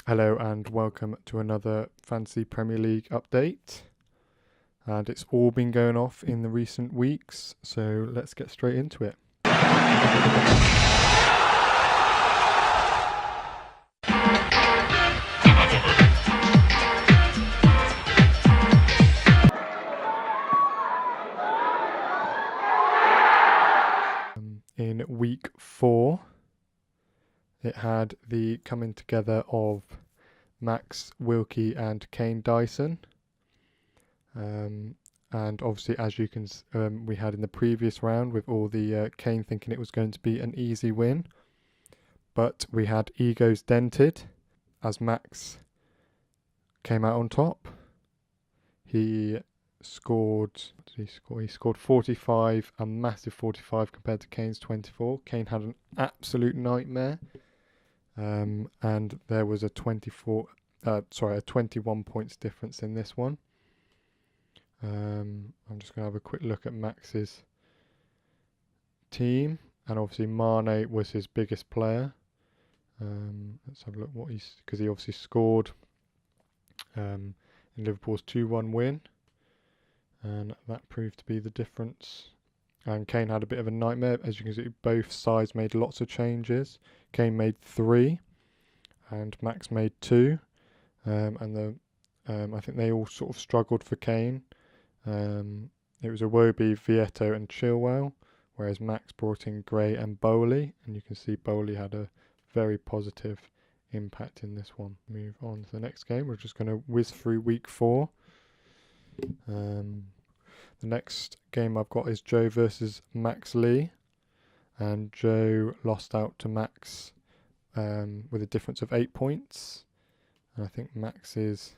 Hello and welcome to another Fantasy Premier League update. And it's all been going off in the recent weeks, so let's get straight into it. In week 4, it had the coming together of Max, Wilkie and Kane Dyson. And obviously, as you can, we had in the previous round with all the Kane thinking it was going to be an easy win. But we had egos dented as Max came out on top. He scored, what did he score? He scored 45, a massive 45 compared to Kane's 24. Kane had an absolute nightmare. And there was a 21 points difference in this one. I'm just going to have a quick look at Max's team, and obviously Mane was his biggest player. Let's have a look because he obviously scored in Liverpool's 2-1 win, and that proved to be the difference. And Kane had a bit of a nightmare. As you can see, both sides made lots of changes. Kane made 3 and Max made 2, and I think they all sort of struggled for Kane. It was Iwobi, Vieto and Chilwell, whereas Max brought in Gray and Bowley, and you can see Bowley had a very positive impact in this one. Move on to the next game. We're just going to whiz through week 4. The next game I've got is Joe versus Max Lee, and Joe lost out to Max with a difference of 8 points, and I think Max's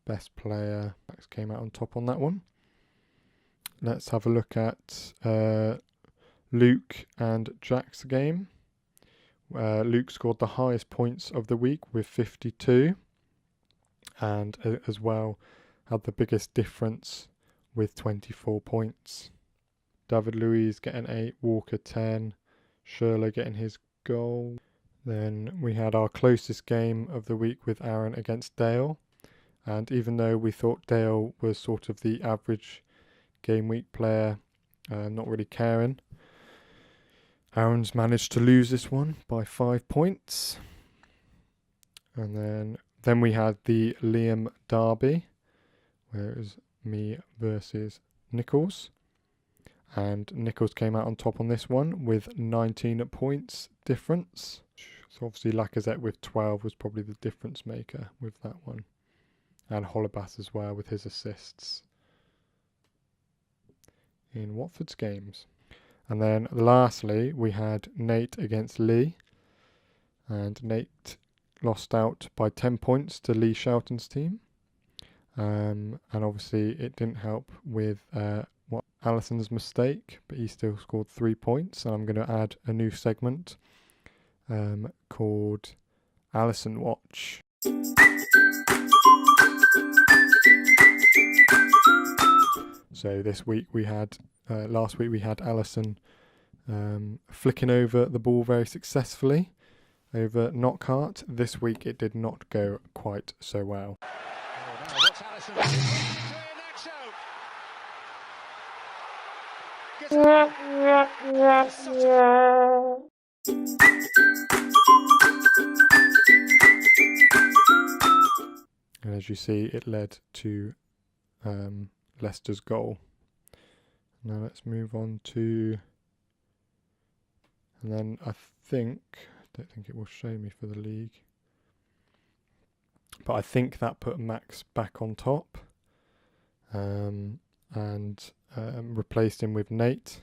best player, Max came out on top on that one. Let's have a look at Luke and Jack's game. Luke scored the highest points of the week with 52, and as well had the biggest difference with 24 points. David Luiz getting 8, Walker 10, Schürrle getting his goal. Then we had our closest game of the week with Aaron against Dale. And even though we thought Dale was sort of the average game week player, not really caring, Aaron's managed to lose this one by 5 points. And then we had the Liam Derby, where it was me versus Nichols. And Nichols came out on top on this one with 19 points difference. So obviously Lacazette with 12 was probably the difference maker with that one. And Holebas as well with his assists in Watford's games. And then lastly, we had Nate against Lee. And Nate lost out by 10 points to Lee Shelton's team. And obviously it didn't help with Alisson's mistake, but he still scored 3 points. And I'm going to add a new segment called Alisson Watch. So this week we had, last week we had Alisson flicking over the ball very successfully over Knockhart. This week it did not go quite so well. Oh, now what's Alisson And as you see, it led to Leicester's goal. Now let's move on to, and then I don't think it will show me for the league, but I think that put Max back on top, and replaced him with Nate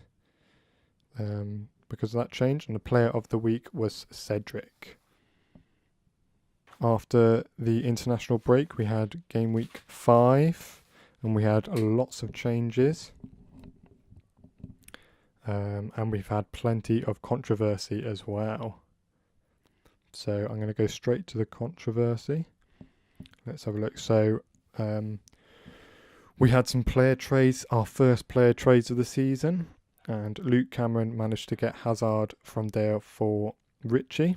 because of that change. And the player of the week was Cedric. After the international break, we had game week 5, and we had lots of changes. And we've had plenty of controversy as well. So I'm going to go straight to the controversy. Let's have a look. So we had some player trades, our first player trades of the season. And Luke Cameron managed to get Hazard from Dale for Richie.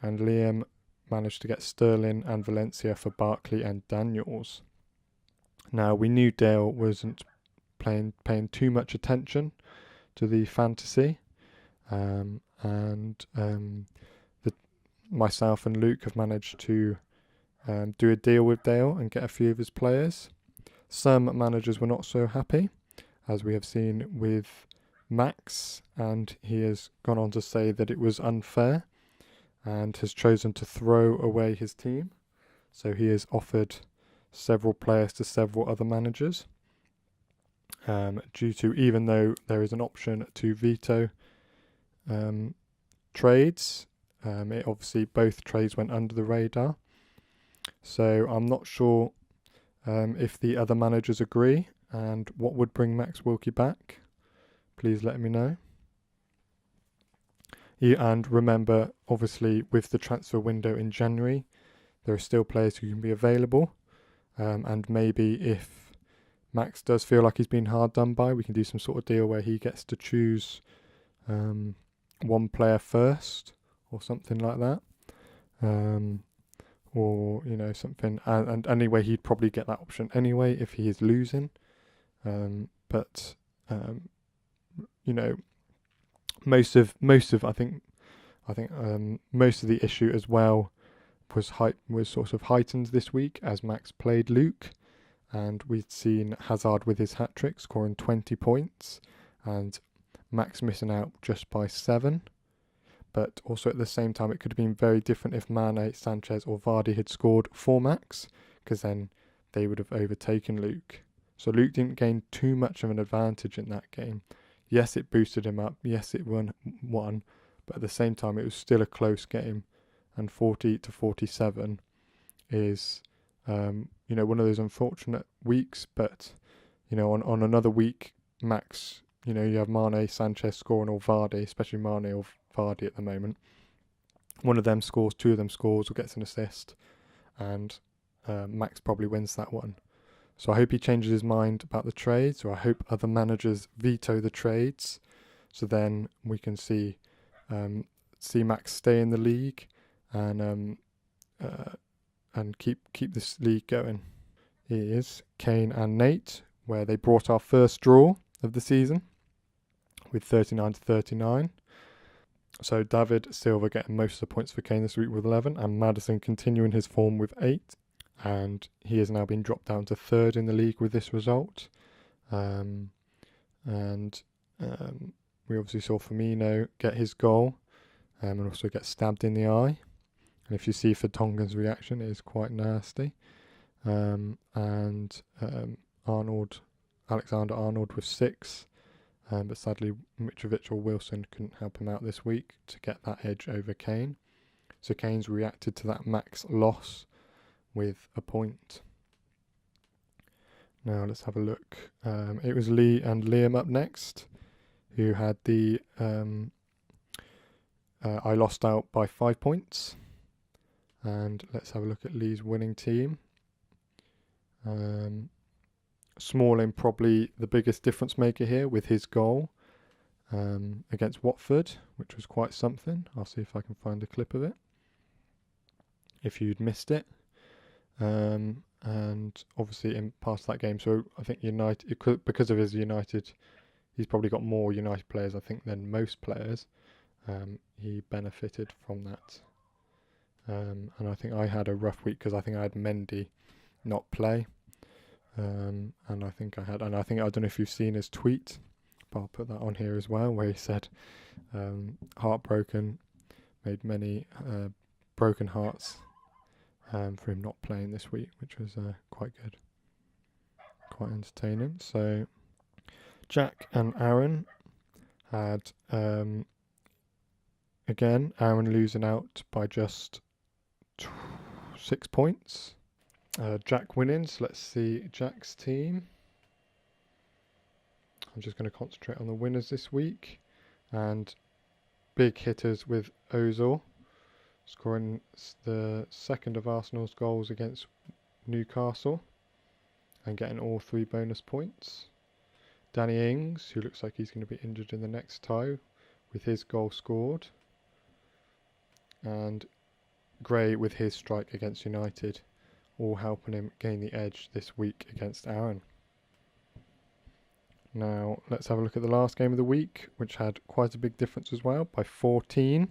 And Liam managed to get Sterling and Valencia for Barkley and Daniels. Now, we knew Dale wasn't paying too much attention to the fantasy, myself and Luke have managed to do a deal with Dale and get a few of his players. Some managers were not so happy, as we have seen with Max, and he has gone on to say that it was unfair and has chosen to throw away his team. So he has offered several players to several other managers, due to, even though there is an option to veto trades, it obviously both trades went under the radar. So I'm not sure if the other managers agree and what would bring Max Wilkie back. Please let me know. And remember, obviously, with the transfer window in January, there are still players who can be available. And maybe if Max does feel like he's been hard done by, we can do some sort of deal where he gets to choose one player first or something like that. Or, you know, something. And anyway, he'd probably get that option anyway if he is losing. But you know, most of most of the issue as well was sort of heightened this week as Max played Luke, and we'd seen Hazard with his hat-trick scoring 20 points and Max missing out just by 7. But also at the same time, it could have been very different if Mane, Sanchez or Vardy had scored for Max, because then they would have overtaken Luke. So Luke didn't gain too much of an advantage in that game. Yes, it boosted him up. Yes, it won, but at the same time, it was still a close game. And 40-47 is, one of those unfortunate weeks. But, on another week, Max, you have Mane, Sanchez scoring, or Vardy, especially Mane or Vardy at the moment. One of them scores, two of them scores, or gets an assist, and Max probably wins that one. So I hope he changes his mind about the trades, or I hope other managers veto the trades, so then we can see Max stay in the league and keep this league going. Here's Kane and Nate, where they brought our first draw of the season with 39-39. So David Silva getting most of the points for Kane this week with 11, and Maddison continuing his form with 8. And he has now been dropped down to 3rd in the league with this result. We obviously saw Firmino get his goal and also get stabbed in the eye. And if you see Vertonghen's reaction, it is quite nasty. Alexander Arnold with 6. But sadly, Mitrovic or Wilson couldn't help him out this week to get that edge over Kane. So Kane's reacted to that Max loss with a point. Now let's have a look. It was Lee and Liam up next, who had the I lost out by 5 points. And let's have a look at Lee's winning team. Smalling probably the biggest difference maker here with his goal against Watford, which was quite something. I'll see if I can find a clip of it if you'd missed it. And obviously in past that game, so I think United, because of his United, he's probably got more United players I think than most players. He benefited from that, and I think I had a rough week because I think I had Mendy not play, and I don't know if you've seen his tweet, but I'll put that on here as well, where he said heartbroken, made many broken hearts for him not playing this week, which was quite good, quite entertaining. So Jack and Aaron had again Aaron losing out by just 6 points. Jack winning, so let's see Jack's team. I'm just going to concentrate on the winners this week, and big hitters with Ozil scoring the second of Arsenal's goals against Newcastle and getting all 3 bonus points. Danny Ings, who looks like he's going to be injured in the next tie, with his goal scored. And Gray with his strike against United, all helping him gain the edge this week against Aaron. Now let's have a look at the last game of the week, which had quite a big difference as well, by 14.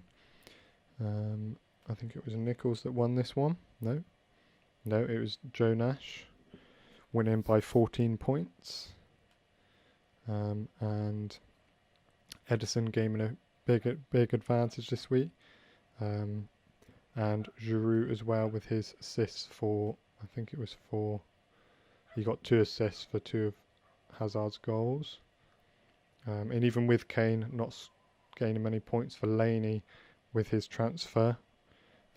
I think it was Nichols that won this one. No, it was Joe Nash winning by 14 points. And Edison gaining a big advantage this week. And Giroud as well with his assists for, I think it was for, he got 2 assists for 2 of Hazard's goals. And even with Kane not gaining many points, for Laney with his transfer,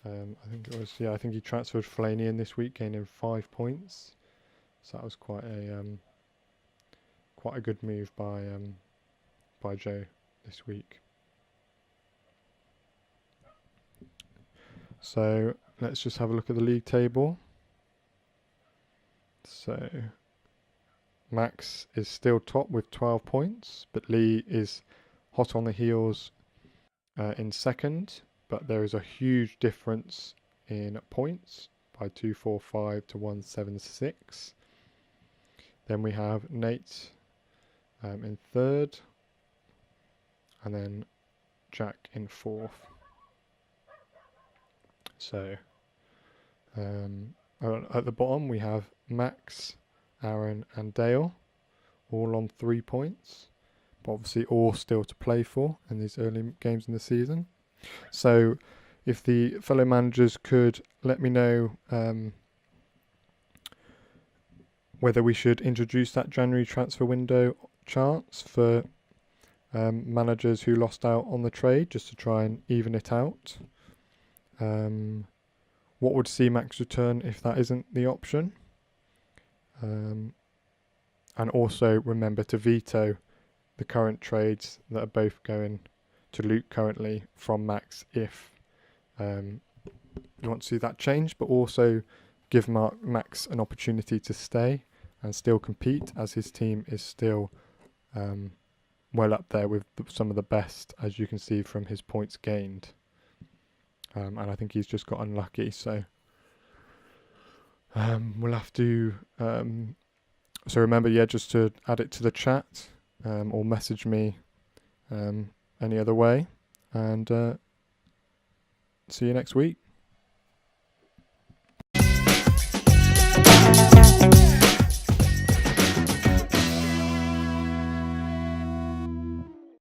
I think he transferred Fellaini in this week, gaining 5 points. So that was quite a good move by Joe this week. So let's just have a look at the league table. So Max is still top with 12 points, but Lee is hot on the heels in second. But there is a huge difference in points by 245 to 176. Then we have Nate in third, and then Jack in fourth. So at the bottom we have Max, Aaron and Dale, all on 3 points, but obviously all still to play for in these early games in the season. So if the fellow managers could let me know whether we should introduce that January transfer window charts for managers who lost out on the trade, just to try and even it out. What would see Max return if that isn't the option? And also remember to veto the current trades that are both going to Luke currently from Max if you want to see that change, but also give Max an opportunity to stay and still compete, as his team is still well up there with some of the best, as you can see from his points gained. And I think he's just got unlucky, so we'll have to so remember, just to add it to the chat or message me any other way, and see you next week.